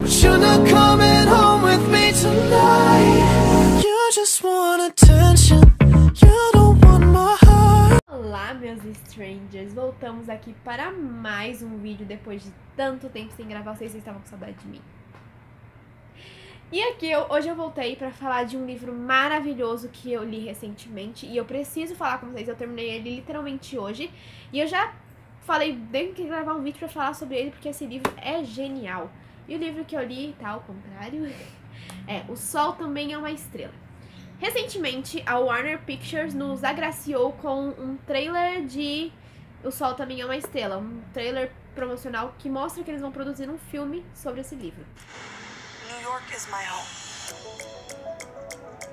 but you're not coming home with me tonight. You just want attention, you don't want my heart. Olá, meus strangers, voltamos aqui para mais um vídeo depois de tanto tempo sem gravar. Vocês estavam com saudade de mim. E aqui, hoje eu voltei pra falar de um livro maravilhoso que eu li recentemente. E eu preciso falar com vocês, eu terminei ele literalmente hoje. E eu já falei, tenho que gravar um vídeo pra falar sobre ele, porque esse livro é genial. E o livro que eu li, tá ao contrário, é O Sol Também é uma Estrela. Recentemente, a Warner Pictures nos agraciou com um trailer de O Sol Também é uma Estrela. Um trailer promocional que mostra que eles vão produzir um filme sobre esse livro. New York is my home.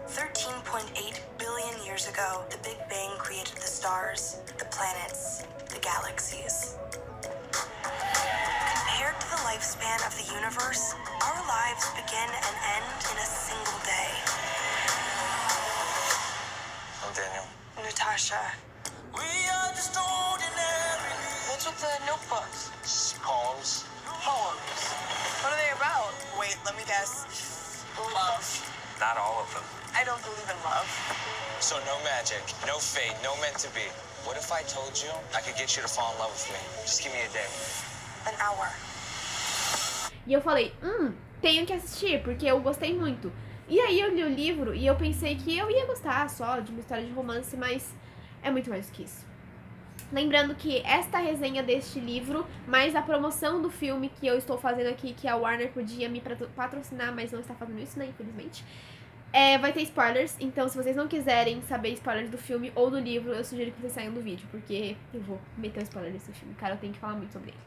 13.8 billion years ago, the Big Bang created the stars, the planets, the galaxies. Compared to the lifespan of the universe, our lives begin and end in a single day. I'm Daniel. Natasha. We are just ordinary. What's with the notebooks? Poems. Poems. What are they about? Wait, let me guess. Love. Not all of them. I don't believe in love. So no magic, no fate, no meant to be. What if I told you I could get you to fall in love with me? Just give me a day. An hour. E eu falei, tenho que assistir, porque eu gostei muito. E aí eu li o livro e eu pensei que eu ia gostar só de uma história de romance, mas é muito mais do que isso. Lembrando que esta resenha deste livro, mais a promoção do filme que eu estou fazendo aqui, que a Warner podia me patrocinar, mas não está fazendo isso, né, infelizmente, vai ter spoilers. Então, se vocês não quiserem saber spoilers do filme ou do livro, eu sugiro que vocês saiam do vídeo, porque eu vou meter um spoiler desse filme, cara, eu tenho que falar muito sobre ele.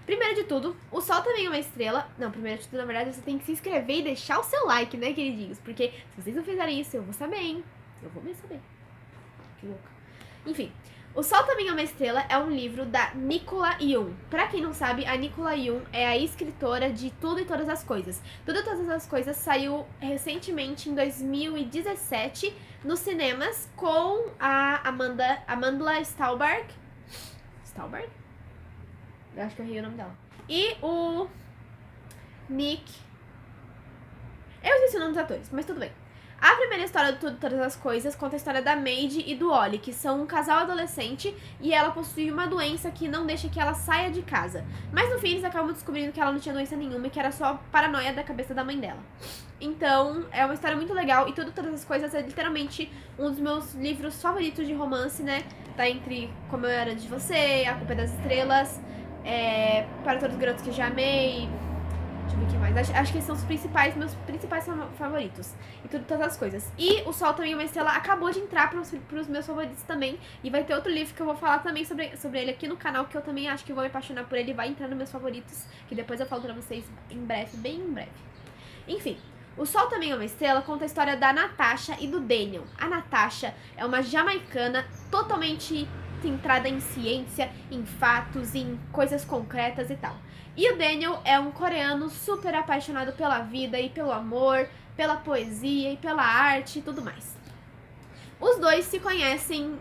Primeiro de tudo, O Sol Também é uma Estrela. Não, primeiro de tudo, na verdade, você tem que se inscrever e deixar o seu like, né, queridinhos? Porque se vocês não fizerem isso, eu vou saber, hein? Eu vou mesmo saber. Que louca. Enfim, O Sol Também é uma Estrela é um livro da Nicola Yoon. Pra quem não sabe, a Nicola Yoon é a escritora de Tudo e Todas as Coisas. Tudo e Todas as Coisas saiu recentemente, em 2017, nos cinemas, com a Amanda Stallberg. Stallberg? Eu acho que eu errei o nome dela. E o Nick... Eu esqueci o nome dos atores, mas tudo bem. A primeira história do Tudo e Todas as Coisas conta a história da Maid e do Ollie, que são um casal adolescente e ela possui uma doença que não deixa que ela saia de casa. Mas no fim eles acabam descobrindo que ela não tinha doença nenhuma e que era só paranoia da cabeça da mãe dela. Então é uma história muito legal e Tudo e Todas as Coisas é literalmente um dos meus livros favoritos de romance, né? Tá entre Como Eu Era de Você, A Culpa é das Estrelas, Para Todos os Garotos que Já Amei... Deixa eu ver o que mais. Acho que esses são os meus principais favoritos. E todas as coisas. E O Sol Também é uma Estrela acabou de entrar pros meus favoritos também. E vai ter outro livro que eu vou falar também sobre ele aqui no canal, que eu também acho que vou me apaixonar por ele. Vai entrar nos meus favoritos, que depois eu falo pra vocês em breve, bem em breve. Enfim, O Sol Também é uma Estrela conta a história da Natasha e do Daniel. A Natasha é uma jamaicana totalmente centrada em ciência, em fatos, em coisas concretas e tal. E o Daniel é um coreano super apaixonado pela vida e pelo amor, pela poesia e pela arte e tudo mais. Os dois se conhecem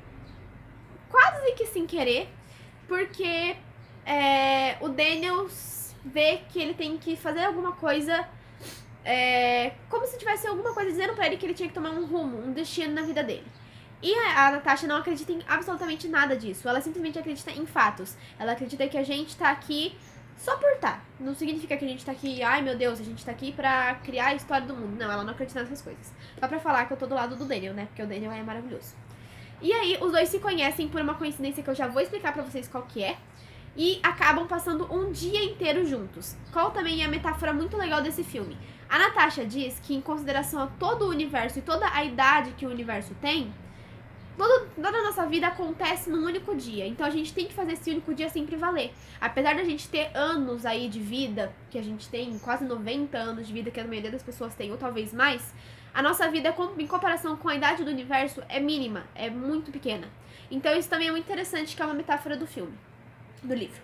quase que sem querer, porque o Daniel vê que ele tem que fazer alguma coisa, como se tivesse alguma coisa dizendo pra ele que ele tinha que tomar um rumo, um destino na vida dele. E a Natasha não acredita em absolutamente nada disso, ela simplesmente acredita em fatos. Ela acredita que a gente tá aqui só por tá. Não significa que a gente tá aqui, ai meu Deus, a gente tá aqui pra criar a história do mundo. Não, ela não acredita nessas coisas. Só pra falar que eu tô do lado do Daniel, né? Porque o Daniel é maravilhoso. E aí, os dois se conhecem por uma coincidência que eu já vou explicar pra vocês qual que é. E acabam passando um dia inteiro juntos. Qual também é a metáfora muito legal desse filme. A Natasha diz que, em consideração a todo o universo e toda a idade que o universo tem, toda a nossa vida acontece num único dia. Então a gente tem que fazer esse único dia sempre valer. Apesar da gente ter anos aí de vida, que a gente tem quase 90 anos de vida, que a maioria das pessoas tem, ou talvez mais, a nossa vida, em comparação com a idade do universo, é mínima, é muito pequena. Então isso também é muito interessante, que é uma metáfora do filme, do livro.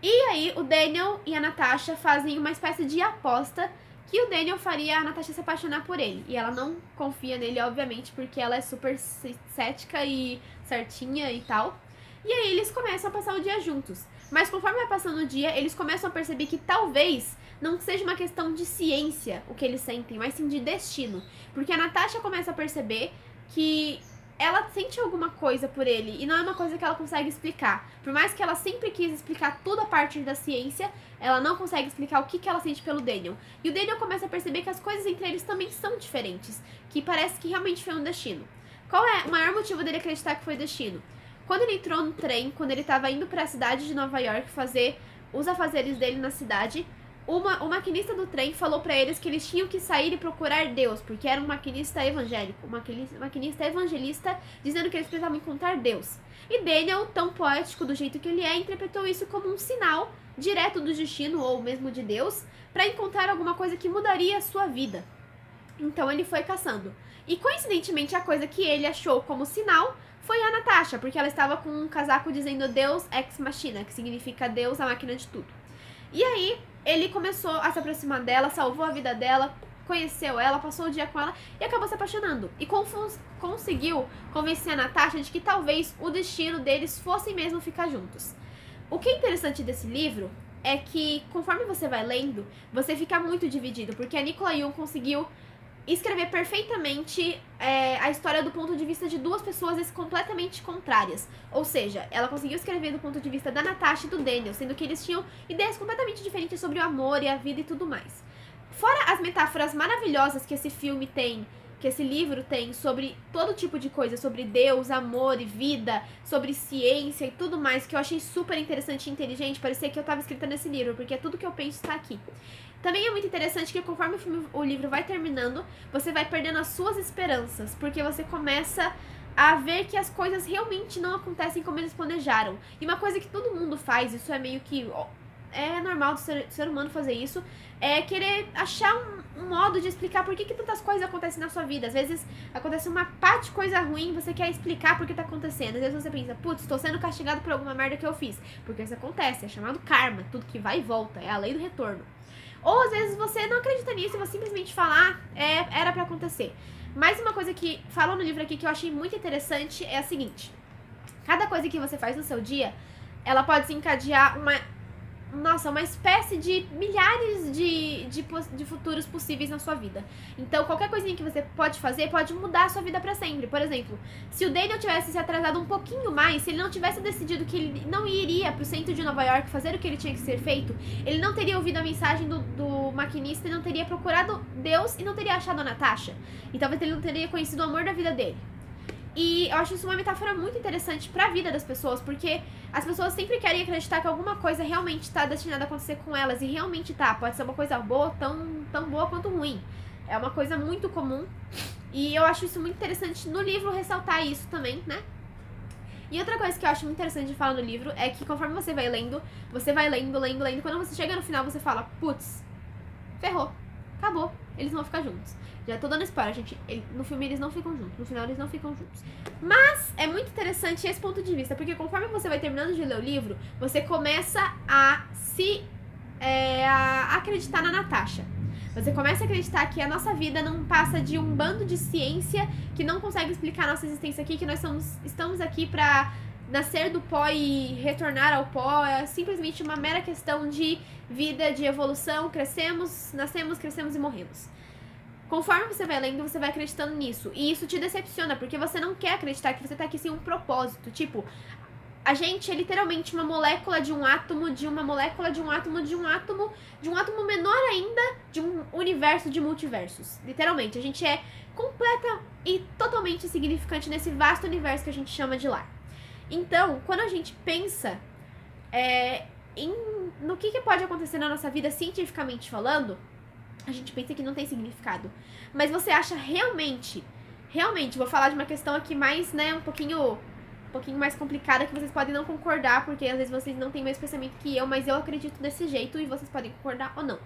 E aí o Daniel e a Natasha fazem uma espécie de aposta que o Daniel faria a Natasha se apaixonar por ele. E ela não confia nele, obviamente, porque ela é super cética e certinha e tal. E aí eles começam a passar o dia juntos. Mas conforme vai passando o dia, eles começam a perceber que talvez não seja uma questão de ciência o que eles sentem, mas sim de destino. Porque a Natasha começa a perceber que ela sente alguma coisa por ele, e não é uma coisa que ela consegue explicar. Por mais que ela sempre quis explicar tudo a partir da ciência, ela não consegue explicar o que ela sente pelo Daniel. E o Daniel começa a perceber que as coisas entre eles também são diferentes, que parece que realmente foi um destino. Qual é o maior motivo dele acreditar que foi destino? Quando ele entrou no trem, quando ele estava indo para a cidade de Nova York fazer os afazeres dele na cidade, o maquinista do trem falou pra eles que eles tinham que sair e procurar Deus, porque era um maquinista evangélico, um maquinista evangelista, dizendo que eles precisavam encontrar Deus. E Daniel, tão poético do jeito que ele é, interpretou isso como um sinal direto do destino, ou mesmo de Deus, pra encontrar alguma coisa que mudaria a sua vida. Então ele foi caçando. E coincidentemente a coisa que ele achou como sinal foi a Natasha, porque ela estava com um casaco dizendo Deus Ex Machina, que significa Deus, a máquina de tudo. E aí, ele começou a se aproximar dela, salvou a vida dela, conheceu ela, passou o dia com ela e acabou se apaixonando. E conseguiu convencer a Natasha de que talvez o destino deles fosse mesmo ficar juntos. O que é interessante desse livro é que, conforme você vai lendo, você fica muito dividido, porque a Nicola Yoon conseguiu escrever perfeitamente a história do ponto de vista de duas pessoas completamente contrárias. Ou seja, ela conseguiu escrever do ponto de vista da Natasha e do Daniel, sendo que eles tinham ideias completamente diferentes sobre o amor e a vida e tudo mais. Fora as metáforas maravilhosas que esse filme tem, que esse livro tem sobre todo tipo de coisa, sobre Deus, amor e vida, sobre ciência e tudo mais, que eu achei super interessante e inteligente, parecia que eu estava escrita nesse livro, porque tudo que eu penso está aqui. Também é muito interessante que conforme o livro vai terminando, você vai perdendo as suas esperanças, porque você começa a ver que as coisas realmente não acontecem como eles planejaram. E uma coisa que todo mundo faz, isso é meio que... é normal do ser humano fazer isso, é querer achar um modo de explicar por que tantas coisas acontecem na sua vida. Às vezes acontece uma pá de coisa ruim, você quer explicar por que tá acontecendo. Às vezes você pensa, putz, estou sendo castigado por alguma merda que eu fiz. Porque isso acontece, é chamado karma, tudo que vai e volta, é a lei do retorno. Ou às vezes você não acredita nisso e você simplesmente fala, era pra acontecer. Mas uma coisa que falam no livro aqui que eu achei muito interessante é a seguinte: cada coisa que você faz no seu dia, ela pode desencadear uma espécie de milhares de futuros possíveis na sua vida. Então, qualquer coisinha que você pode fazer pode mudar a sua vida pra sempre. Por exemplo, se o Daniel tivesse se atrasado um pouquinho mais, se ele não tivesse decidido que ele não iria pro centro de Nova York fazer o que ele tinha que ser feito, ele não teria ouvido a mensagem do maquinista e não teria procurado Deus e não teria achado a Natasha. E talvez ele não teria conhecido o amor da vida dele. E eu acho isso uma metáfora muito interessante pra vida das pessoas, porque as pessoas sempre querem acreditar que alguma coisa realmente está destinada a acontecer com elas, e realmente tá. Pode ser uma coisa boa, tão boa quanto ruim. É uma coisa muito comum, e eu acho isso muito interessante no livro ressaltar isso também, né? E outra coisa que eu acho muito interessante de falar no livro é que conforme você vai lendo, lendo, quando você chega no final você fala, putz, ferrou, acabou, eles vão ficar juntos. Já tô dando spoiler, gente. No filme eles não ficam juntos. No final eles não ficam juntos. Mas é muito interessante esse ponto de vista, porque conforme você vai terminando de ler o livro, você começa a acreditar na Natasha. Você começa a acreditar que a nossa vida não passa de um bando de ciência que não consegue explicar a nossa existência aqui, que nós estamos aqui pra nascer do pó e retornar ao pó. É simplesmente uma mera questão de vida, de evolução. Nascemos, crescemos e morremos. Conforme você vai lendo, você vai acreditando nisso. E isso te decepciona, porque você não quer acreditar que você tá aqui sem um propósito. Tipo, a gente é literalmente uma molécula de um átomo, de uma molécula de um átomo, de um átomo menor ainda, de um universo de multiversos. Literalmente, a gente é completa e totalmente insignificante nesse vasto universo que a gente chama de lar. Então, quando a gente pensa no que pode acontecer na nossa vida cientificamente falando, a gente pensa que não tem significado. Mas você acha realmente, vou falar de uma questão aqui mais, né, um pouquinho mais complicada, que vocês podem não concordar, porque às vezes vocês não têm o mesmo pensamento que eu, mas eu acredito desse jeito e vocês podem concordar ou não.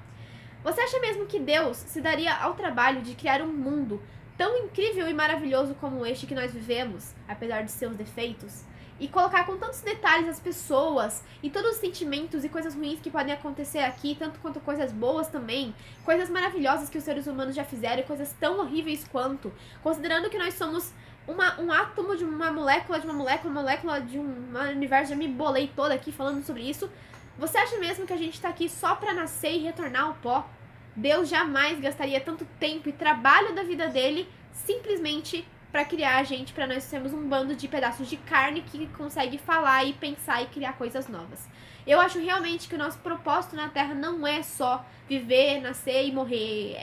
Você acha mesmo que Deus se daria ao trabalho de criar um mundo tão incrível e maravilhoso como este que nós vivemos, apesar de seus defeitos? E colocar com tantos detalhes as pessoas e todos os sentimentos e coisas ruins que podem acontecer aqui, tanto quanto coisas boas também, coisas maravilhosas que os seres humanos já fizeram e coisas tão horríveis quanto, considerando que nós somos um átomo de uma molécula, de um universo. Já me bolei toda aqui falando sobre isso. Você acha mesmo que a gente tá aqui só pra nascer e retornar ao pó? Deus jamais gastaria tanto tempo e trabalho da vida dele simplesmente pra criar a gente, pra nós sermos um bando de pedaços de carne que consegue falar e pensar e criar coisas novas. Eu acho realmente que o nosso propósito na Terra não é só viver, nascer e morrer.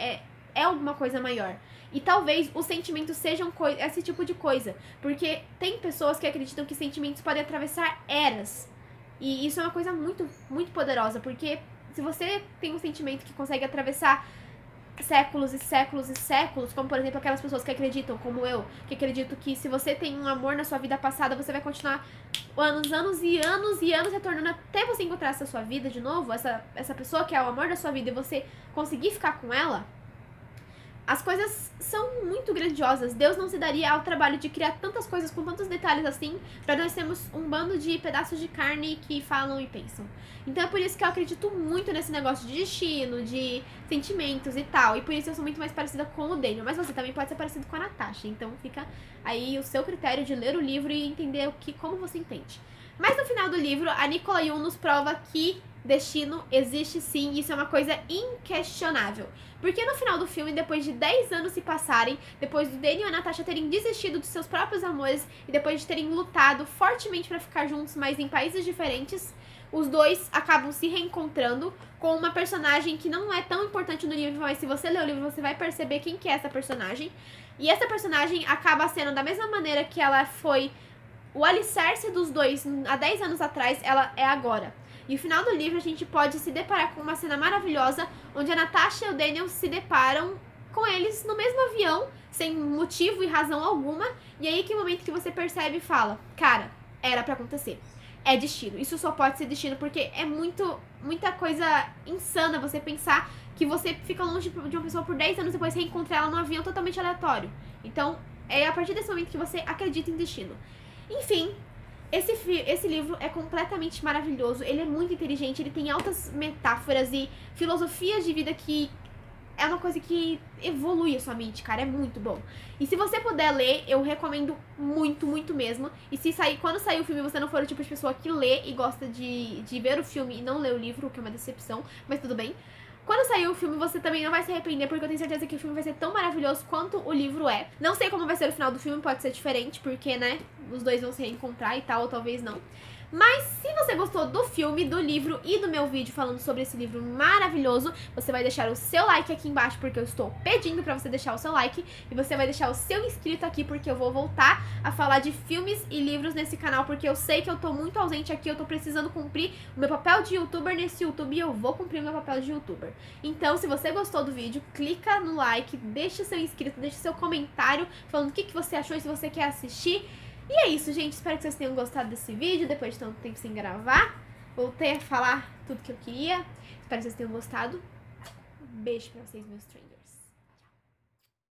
É alguma coisa maior. E talvez os sentimentos sejam esse tipo de coisa. Porque tem pessoas que acreditam que sentimentos podem atravessar eras. E isso é uma coisa muito, muito poderosa. Porque se você tem um sentimento que consegue atravessar séculos e séculos e séculos, como por exemplo aquelas pessoas que acreditam, como eu, que acredito que se você tem um amor na sua vida passada, você vai continuar anos e anos retornando até você encontrar essa sua vida de novo, essa pessoa que é o amor da sua vida e você conseguir ficar com ela. As coisas são muito grandiosas. Deus não se daria ao trabalho de criar tantas coisas com tantos detalhes assim, pra nós termos um bando de pedaços de carne que falam e pensam. Então é por isso que eu acredito muito nesse negócio de destino, de sentimentos e tal. E por isso eu sou muito mais parecida com o Daniel. Mas você também pode ser parecido com a Natasha. Então fica aí o seu critério de ler o livro e entender como você entende. Mas no final do livro, a Nicola Yoon nos prova que destino existe sim, e isso é uma coisa inquestionável. Porque no final do filme, depois de 10 anos se passarem, depois do Daniel e a Natasha terem desistido dos seus próprios amores e depois de terem lutado fortemente pra ficar juntos, mas em países diferentes, os dois acabam se reencontrando com uma personagem que não é tão importante no livro, mas se você ler o livro você vai perceber quem que é essa personagem. E essa personagem acaba sendo da mesma maneira que ela foi o alicerce dos dois há 10 anos atrás, ela é agora. E no final do livro a gente pode se deparar com uma cena maravilhosa onde a Natasha e o Daniel se deparam com eles no mesmo avião, sem motivo e razão alguma. E aí que é o momento que você percebe e fala, cara, era pra acontecer. É destino. Isso só pode ser destino porque é muita coisa insana você pensar que você fica longe de uma pessoa por 10 anos e depois reencontra ela num avião totalmente aleatório. Então, é a partir desse momento que você acredita em destino. Enfim, esse livro é completamente maravilhoso, ele é muito inteligente, ele tem altas metáforas e filosofias de vida que é uma coisa que evolui a sua mente, cara, é muito bom. E se você puder ler, eu recomendo muito, muito mesmo. E quando sair o filme você não for o tipo de pessoa que lê e gosta de ver o filme e não ler o livro, o que é uma decepção, mas tudo bem. Quando sair o filme, você também não vai se arrepender, porque eu tenho certeza que o filme vai ser tão maravilhoso quanto o livro é. Não sei como vai ser o final do filme, pode ser diferente, porque, né, os dois vão se reencontrar e tal, ou talvez não. Mas se você gostou do filme, do livro e do meu vídeo falando sobre esse livro maravilhoso, você vai deixar o seu like aqui embaixo, porque eu estou pedindo pra você deixar o seu like. E você vai deixar o seu inscrito aqui, porque eu vou voltar a falar de filmes e livros nesse canal, porque eu sei que eu tô muito ausente aqui, eu tô precisando cumprir o meu papel de youtuber nesse YouTube e eu vou cumprir o meu papel de youtuber. Então, se você gostou do vídeo, clica no like, deixa o seu inscrito, deixa o seu comentário falando o que você achou e se você quer assistir. E é isso, gente. Espero que vocês tenham gostado desse vídeo, depois de tanto tempo sem gravar. Voltei a falar tudo que eu queria. Espero que vocês tenham gostado. Beijo pra vocês, meus strangers.